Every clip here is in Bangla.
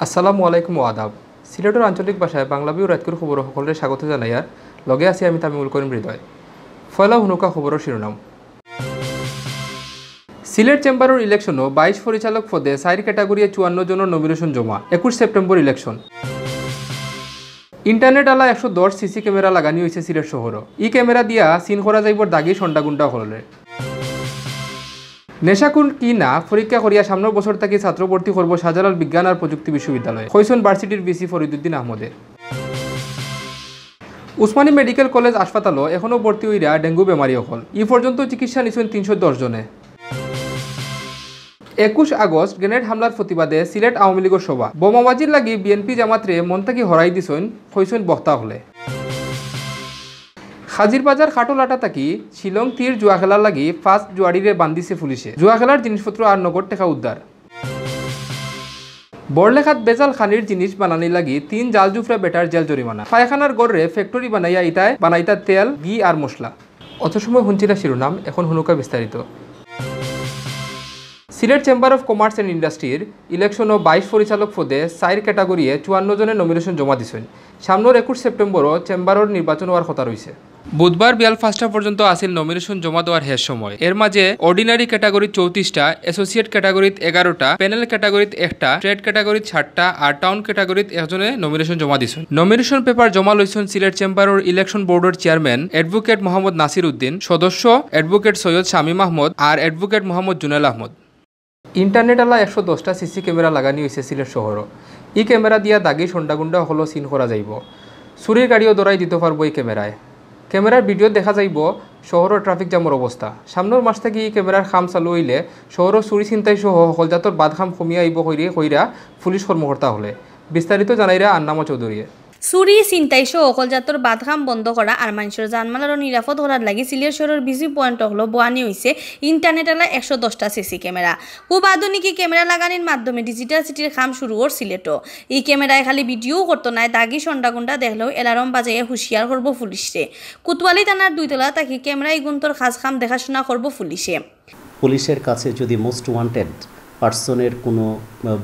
আসসালামু আলাইকুম ও আদাব। সিলেটের আঞ্চলিক ভাষায় বাংলা বিউ রাতকুর খবর সকলের স্বাগত জানাইয়ার লগে আছি আমি তামিমুল করিম হৃদয়। ফয়লা হুনুকা খবরের শিরোনাম। সিলেট চেম্বারের ইলেকশনও 22 পরিচালক পদে 4 ক্যাটাগরি 54 জনের নমিনেশন জমা। 21 সেপ্টেম্বর ইলেকশন। ইন্টারনেট আলা 110 সিসি ক্যামেরা লাগানি হয়েছে সিলেট শহর। ই ক্যামেরা দিয়া সিন করা যাইবর দাগি সন্ডাগুন্ডা হলে। নেশাকুর কি না পরীক্ষা করিয়া সামনের বছর থেকে ছাত্র ভর্তি করব শাহজালাল বিজ্ঞান আর প্রযুক্তি বিশ্ববিদ্যালয়ে, কইছেন ভার্সিটির ভিসি ফরিদুদ্দিন আহমদে। উসমানী মেডিকেল কলেজ হাসপাতালও এখনও ভর্তি হইয়া ডেঙ্গু বেমারি হল। ই পর্যন্ত চিকিৎসা নিছেন 310 জনে। 21 আগস্ট গ্রেনেড হামলার প্রতিবাদে সিলেট আওয়ামী লীগের সভা। বোমাবাজির লাগি বিএনপি জামাতরে মন থেকে হরাই দিছেন, কইছেন বক্তা হলে। হাজিরবাজার খাটোলাটা থাকি শিলং তীর জুয়া খেলার লাগি ফার্স্ট জুয়াড়িরে বান্ধিছে পুলিশে। জুয়া খেলার জিনিসপত্র আর নগদ টাকা উদ্ধার। বড়লেখাত বেজাল খানির জিনিস বানানি লাগি 3 জালজুফরা বেটার জেল জরিমানা। পায়খানার গড়ে ফ্যাক্টরি বানাইয়া ইটায় বানাইতা তেল, ঘি আর মশলা। অত সময় শুনছিল শিরোনাম, এখন হুনুকা বিস্তারিত। Sylhet chamber of commerce and ইন্ডাস্ট্রির ইলেকশনও 22 পরিচালক পদে 4 ক্যাটাগরিয়ে 54 জনের নমিনেশন জমা দিছেন। সামনের 21 সেপ্টেম্বরও চেম্বারের নির্বাচন হওয়ার কথা রয়েছে। বুধবার বিয়াল 5টা পর্যন্ত আসিল নমিনেশন জমা দেওয়ার শেষ সময়। এর মাঝে অর্ডিনারি ক্যাটাগরি 34টা, অ্যাসোসিয়েট ক্যাটাগরিত 11টা, প্যানেল ক্যাটাগরিত 1টা, ট্রেড ক্যাটাগরিত 7টা আর টাউন ক্যাটাগরিত 1 জনে নমিনেশন জমা দিছেন। নমিনেশন পেপার জমা লইছেন সিলেট চেম্বারের ইলেকশন বোর্ডের চেয়ারম্যান অ্যাডভোকেট মোহাম্মদ নাসির উদ্দিন, সদস্য অ্যাডভোকেট সৈয়দ শামীম আহমদ আর অ্যাডভোকেট মোহাম্মদ জুনেল আহমদ। ইন্টারনেট আলা 110টা সিসি ক্যামেরা লাগানি হয়েছে সিলেট শহর। এই ক্যামেরা দিয়া দাগি সন্ডাগুন্ডা হলো সিন করা যাইব। চুরির গাড়িও দৌড়াই দিতে পারবো এই ক্যামেরায়। ক্যামেরার ভিডিও দেখা যাইব শহরের ট্রাফিক জ্যামের অবস্থা। সামনের মাস থেকে এই ক্যামেরার খাম চালু হইলে শহরের চুরি ছিনতাই সহ হলজাতর বাদ খাম কমিয়া আইব কইরা পুলিশ কর্মকর্তা হলে। বিস্তারিত জানাইরা আন্নামা চৌধুরীয়ে। চুরি ছিনতাই সহ অকলজাতর বাদখাম বন্ধ করা আর মানুষের জানমাল আর নিরাপদ হওয়ার লাগি সিলেট শহরের বিজি পয়েন্ট হলো বোয়ানি হয়েছে ইন্টারনেট আলা 110টা সিসি ক্যামেরা। খুব আধুনিক এই ক্যামেরা লাগানির মাধ্যমে ডিজিটাল সিটির কাম শুরু ওর সিলেটও। এই ক্যামেরায় খালি ভিডিও করতো না, দাগি সন্ডাগুন্ডা দেখলেও এলার্ম বাজাইয়া হুঁশিয়ার করবো পুলিশে। কোতোয়ালি থানার 2তলা থাকি ক্যামেরা ইগুন্তর খাস খাম দেখাশোনা করবো পুলিশে। পুলিশের কাছে যদি মোস্ট ওয়ান্টেড পার্সনের কোনো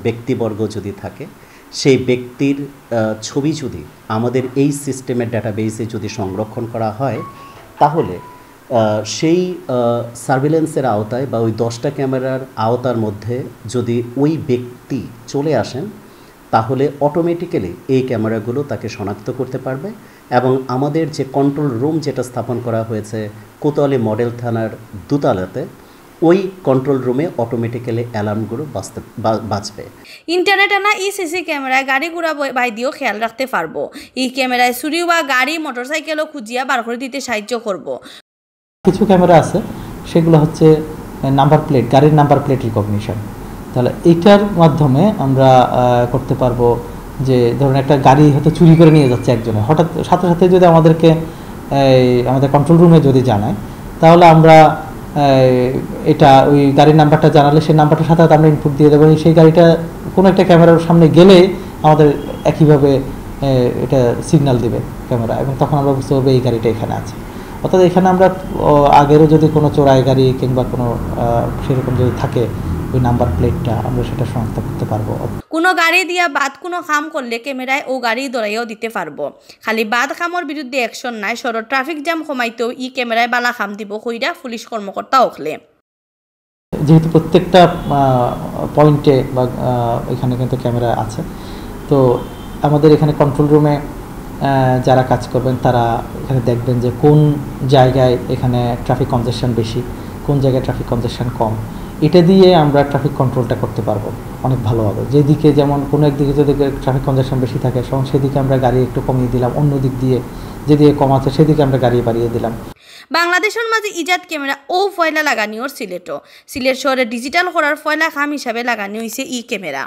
ব্যক্তিবর্গ যদি থাকে, সেই ব্যক্তির ছবি যদি আমাদের এই সিস্টেমের ডাটাবেসে যদি সংরক্ষণ করা হয়, তাহলে সেই সার্ভিলেন্সের আওতায় বা ওই 10টা ক্যামেরার আওতার মধ্যে যদি ওই ব্যক্তি চলে আসেন, তাহলে অটোমেটিক্যালি এই ক্যামেরাগুলো তাকে শনাক্ত করতে পারবে। এবং আমাদের যে কন্ট্রোল রুম যেটা স্থাপন করা হয়েছে কোতোয়ালি মডেল থানার 2তলাতে, ওই কন্ট্রোল রুমে অটোমেটিক্যালি অ্যালার্মগুলো বাজবে। ইন্টারনেট আনা এই সিসি ক্যামেরায় গাড়ি ঘোড়া বাইদিও খেয়াল রাখতে পারবো। এই ক্যামেরায় চুরি বা গাড়ি মোটরসাইকেলও খুঁজিয়া বার করে দিতে সাহায্য করব। কিছু ক্যামেরা আছে সেগুলো হচ্ছে নাম্বার প্লেট, গাড়ির নাম্বার প্লেট রিকগনিশন। তাহলে এইটার মাধ্যমে আমরা করতে পারবো যে ধরুন একটা গাড়ি হয়তো চুরি করে নিয়ে যাচ্ছে একজনে, হঠাৎ সাথে সাথে যদি আমাদেরকে আমাদের কন্ট্রোল রুমে যদি জানায়, তাহলে আমরা এটা ওই গাড়ির নাম্বারটা জানালে সেই নাম্বারটার সাথে আমরা ইনপুট দিয়ে দেবো। সেই গাড়িটা কোনো একটা ক্যামেরার সামনে গেলে আমাদের একইভাবে এটা সিগন্যাল দেবে ক্যামেরা, এবং তখন আমরা বুঝতে পারবো এই গাড়িটা এখানে আছে। অর্থাৎ এখানে আমরা আগেরও যদি কোনো চোরাই গাড়ি কিংবা কোনো সেরকম যদি থাকে, ওই নাম্বার প্লেটটা আমরা সেটা শনাক্ত করতে পারবো। কোনো গাড়ি দিয়া বাদ কোনো খাম করলে ক্যামেরায় ও গাড়ি দৌড়াইয়াও দিতে পারবো। খালি বাদ খামর বিরুদ্ধে অ্যাকশন নাই, সড়ক ট্রাফিক জ্যাম কমাইতেও ই ক্যামেরায় বালা খাম দিব কইরা পুলিশ কর্মকর্তা ওখলে। যেহেতু প্রত্যেকটা পয়েন্টে বা এখানে কিন্তু ক্যামেরা আছে, তো আমাদের এখানে কন্ট্রোল রুমে যারা কাজ করবেন তারা এখানে দেখবেন যে কোন জায়গায় এখানে ট্রাফিক কনজেশন বেশি, কোন জায়গায় ট্রাফিক কনজেশন কম। এটা দিয়ে আমরা ট্রাফিক কন্ট্রোলটা করতে পারবো অনেক ভালোভাবে। যেদিকে যেমন কোনো একদিকে যদি ট্রাফিক কনজেশন বেশি থাকে, সেদিকে আমরা গাড়ি একটু কমিয়ে দিলাম, অন্য দিক দিয়ে যেদিকে কম আছে সেদিকে আমরা গাড়ি বাড়িয়ে দিলাম। বাংলাদেশের মাঝে ইজাদ ক্যামেরা ও ফয়লা লাগানি ওর সিলেটও। সিলেট শহরে ডিজিটাল করার ফয়লা খাম হিসাবে লাগানি হয়েছে ই ক্যামেরা।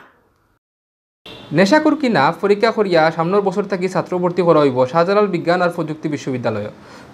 নেশাকুর কিনা পরীক্ষা করিয়া সামনের বছর থেকে ছাত্র ভর্তি করা হইব শাহজালাল বিজ্ঞান আর প্রযুক্তি বিশ্ববিদ্যালয়।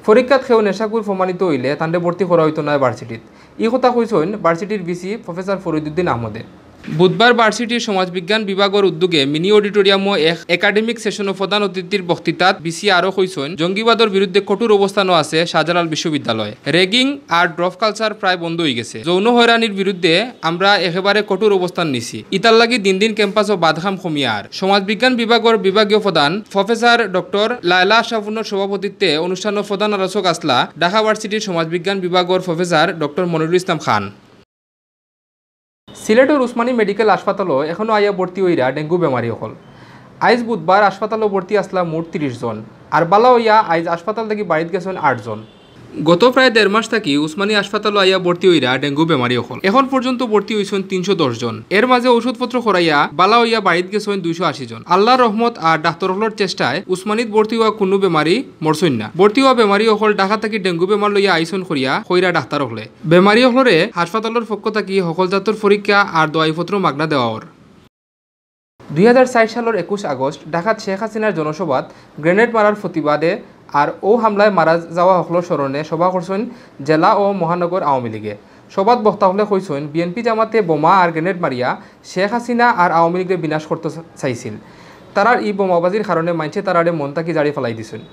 পরীক্ষাত খেয়েও নেশাকুর প্রমাণিত হইলে তান্ডে ভর্তি করা হইতো না ভার্সিটিত। এই কথা কইছেন ভার্সিটির ভিসি প্রফেসর ফরিদুদ্দিন আহমদে। বুধবার ভার্সিটির সমাজবিজ্ঞান বিভাগের উদ্যোগে মিনি অডিটোরিয়াম ও একাডেমিক সেশনের প্রধান অতিথির বক্তৃতাত বিসি আরও কইছেন জঙ্গিবাদের বিরুদ্ধে কঠোর অবস্থানও আছে শাহজালাল বিশ্ববিদ্যালয়। রেগিং আর ড্রপ কালচার প্রায় বন্ধ হয়ে গেছে। যৌন হয়রানির বিরুদ্ধে আমরা একেবারে কঠোর অবস্থান নিছি। ইতার লাগি দিন দিন ক্যাম্পাস ও বাদখাম কমিয়ার। সমাজবিজ্ঞান বিভাগের বিভাগীয় প্রধান প্রফেসর ডক্টর লায়লা আশরাফুন্নর সভাপতিত্বে অনুষ্ঠানের প্রধান আলোচক আসলা ঢাকা ভার্সিটির সমাজবিজ্ঞান বিভাগের প্রফেসর ডক্টর মনিরুল ইসলাম খান। সিলেটের উসমানী মেডিকেল হাসপাতালও এখনও আইয়া ভর্তি হইরা ডেঙ্গু বেমারি হল। আইজ বুধবার হাসপাতালও ভর্তি আসলা মোট 30 জন আর বালা হইয়া আইজ হাসপাতাল থেকে বাড়িত গেছেন 8 জন। গত প্রায় 1.5 মাস থাকি উসমানী হাসপাতালও আইয়া ভর্তি হইরা ডেঙ্গু বেমারি হল। এখন পর্যন্ত ভর্তি হয়েছেন 310 জন। এর মাঝে ওষুধপত্র খরাইয়া বালা হইয়া বাড়িত গেছেন 280 জন। আল্লাহর রহমত আর ডাক্তারহলর চেষ্টায় উসমানীত ভর্তি হওয়া কোনো বেমারি মরছইন না। ভর্তি হওয়া বেমারি হল ঢাকা থেকে ডেঙ্গু বেমার লইয়া আইসন করিয়া কইরা ডাক্তার হলে বেমারি হলরে হাসপাতালের পক্ষ থাকি সকল জাতর পরীক্ষা আর দওয়াইপত্র মাগনা দেওয়ার। 2004 সালের 21 আগস্ট ঢাকাত শেখ হাসিনার জনসভাত গ্রেনেড মারার প্রতিবাদে আর ও হামলায় মারা যাওয়া হকলর স্মরণে সভা করছেন জেলা ও মহানগর আওয়ামী লীগে। সভাত বক্তা হলে কইছেন বিএনপি জামাতে বোমা আর গ্রেনেড মারিয়া শেখ হাসিনা আর আওয়ামী লীগের বিনাশ করতে চাইছিল। তারার এই বোমাবাজির কারণে মাইনছে তারারে মন তাকি জারি ফেলাই দিছেন।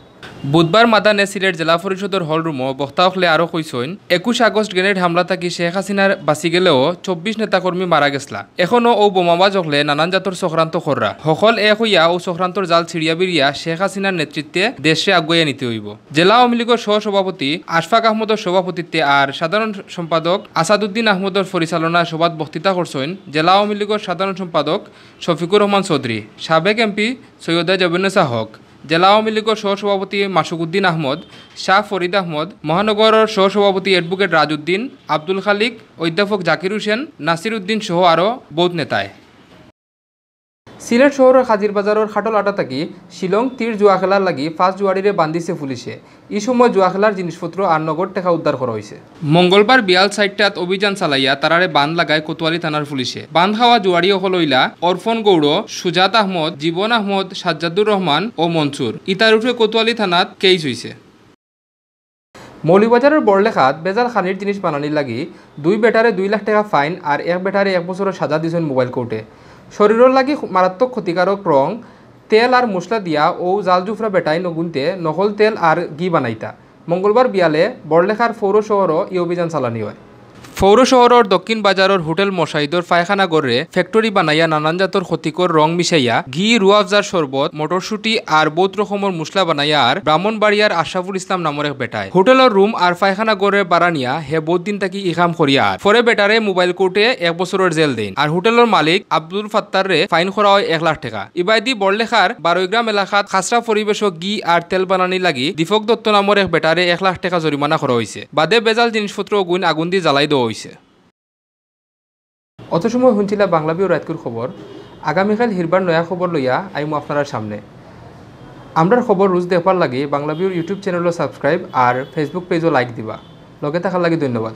বুধবার মাদানে সিলেট জেলা পরিষদের হলরুমও বক্তা হলে আরও কইছেন 21 আগস্ট গ্রেনেড হামলা থাকি শেখ হাসিনার বাঁচি গেলেও 24 নেতাকর্মী মারা গেছলা। এখনও ও বোমাবাজ হলে নানান জাতর চক্রান্ত কররা সকল এক হইয়া ও চক্রান্তর জাল ছিড়িয়া বিড়িয়া শেখ হাসিনার নেতৃত্বে দেশে আগুয়াইয়া নিতে হইব। জেলা আওয়ামী লীগের সহসভাপতি আশফাক আহমদের সভাপতিত্বে আর সাধারণ সম্পাদক আসাদুদ্দিন আহমদের পরিচালনায় সভাত বক্তৃতা করছেন জেলা আওয়ামী লীগের সাধারণ সম্পাদক শফিকুর রহমান চৌধুরী, সাবেক এমপি সৈয়দা জবেন্নেসা হক, জেলা আওয়ামী লীগের সহসভাপতি মাসুকুদ্দিন আহমদ, শাহ ফরিদ আহমদ, মহানগরের সহসভাপতি অ্যাডভোকেট রাজউদ্দিন, আব্দুল খালিক, অধ্যাপক জাকির হোসেন, নাসির উদ্দিন সহ আরও বহুত নেতায়। সিলেট শহরের হাজির বাজারের খাটল আটা থাকি শিলং তীর জুয়া খেলার লাগি 5 জুয়ারিরে বান্ধিছে পুলিশে। এই সময় জুয়া খেলার জিনিসপত্র আর নগদ টাকা উদ্ধার করা হয়েছে। মঙ্গলবার বিয়াল সাইটটাত অভিযান চালাইয়া তারারে বান লাগায় কোতোয়ালি থানার পুলিশে। বান খাওয়া জুয়ারি হলইলা অরফন গৌড়, সুজাত আহমদ, জীবন আহমদ, সাজ্জাদুর রহমান ও মনসুর। ইতার উঠে কোতোয়ালি থানাত কেস হয়েছে। মৌলিবাজারের বড়লেখাত বেজাল খানির জিনিস বানানির লাগি 2 বেটারে 2 লাখ টাকা ফাইন আর 1 বেটারে 1 বছরের সাজা দিয়েছেন মোবাইল কোর্টে। শরীরের লাগি মারাত্মক ক্ষতিকারক রং তেল আর মশলা দিয়া ও জাল জুফরা বেটাই নগুনতে নকল তেল আর ঘি বানাইতা। মঙ্গলবার বিয়ালে বড়লেখার পৌর শহরও এই অভিযান চালানি হয়। পৌর শহরের দক্ষিণ বাজারের হোটেল মশাইদর পায়খানা গড়ে ফ্যাক্টরি বানাইয়া নানান জাতর ক্ষতিকর রং মিশাইয়া ঘি, রুয়াফজার শরবত, মটরশুটি আর বহুত রকমের মশলা বানাইয়া আর ব্রাহ্মণবাড়িয়ার আশরাফুল ইসলাম নামের এক বেটায় হোটেলের রুম আর পায়খানা গড়ে বাড়ানিয়া হে বহুত দিন তাকি ইকাম করিয়া আর পরে বেটারে মোবাইল কোর্টে 1 বছরের জেল দেন আর হোটেলের মালিক আব্দুল ফাত্তারে ফাইন করা হয় 1 লাখ টাকা। ইবাইদি বড়লেখার 12 গ্রাম এলাকাত খাসরা পরিবেশ ঘি আর তেল বানানি লাগি দীপক দত্ত নামের এক বেটারে 1 লাখ টাকা জরিমানা করা হয়েছে। বাদে বেজাল জিনিসপত্র আগুন দিয়ে জ্বালাই দেওয়া হয়েছে। অত সময় শুনছিলা বাংলাবিও রাতকুর খবর। আগামীকাল হিরবার নয়া খবর লইয়া আইমু আপনার সামনে। আমরার খবর রোজ দেখবার লাগে বাংলাবিওর ইউটিউব চ্যানেলও সাবস্ক্রাইব আর ফেসবুক পেজও লাইক দিবা। লগে থাকার লাগে ধন্যবাদ।